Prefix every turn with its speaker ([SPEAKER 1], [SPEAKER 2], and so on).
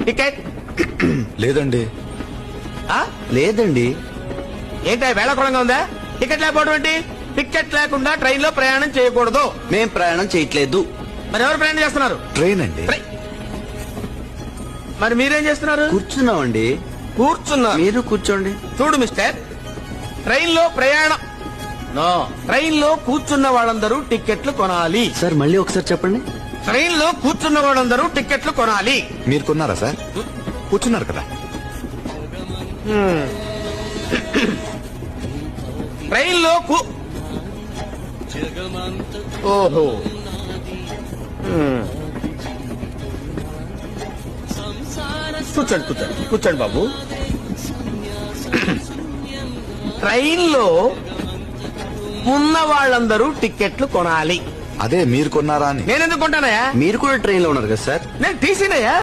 [SPEAKER 1] Ticket
[SPEAKER 2] లేదండి.
[SPEAKER 3] లేదండి.
[SPEAKER 1] ఏంటి వేళాకుళంగా ఉందా? టికెట్ లేకపోవడం ఏంటి? టికెట్ లేకుండా ట్రైన్ లో ప్రయాణం చేయకూడదు.
[SPEAKER 3] మేం ప్రయాణం చేయట్లేదు.
[SPEAKER 1] మరి ఎవరు ప్రయాణం చేస్తున్నారు?
[SPEAKER 2] ట్రైన్ అండి.
[SPEAKER 1] మరి మీరేం చేస్తున్నారు?
[SPEAKER 3] కూర్చున్నామండి.
[SPEAKER 1] కూర్చున్నారు.
[SPEAKER 3] మీరు కూర్చోండి.
[SPEAKER 1] చూడు మిస్టర్, ట్రైన్ లో ప్రయాణం నో, ట్రైన్ లో కూర్చున్న వాళ్ళందరూ టికెట్లు కొనాలి.
[SPEAKER 3] సార్ మళ్ళీ ఒకసారి చెప్పండి.
[SPEAKER 1] ట్రైన్ లో కూర్చున్న వాళ్ళందరూ టికెట్లు కొనాలి.
[SPEAKER 2] మీరు కొన్నారా సార్? కూర్చున్నారు కదా.
[SPEAKER 1] ట్రైన్ లో ఓహో కూర్చోండి కూర్చోండి కూర్చోండి బాబు. ట్రైన్ లో ఉన్న వాళ్ళందరూ టికెట్లు కొనాలి.
[SPEAKER 2] అదే మీరు కొన్నారా అని.
[SPEAKER 1] నేనెందుకు కొంటానయ్యా?
[SPEAKER 3] మీరు కూడా ట్రైన్ లో ఉన్నారు కదా సార్?
[SPEAKER 1] నేను టీసీనయ్యా.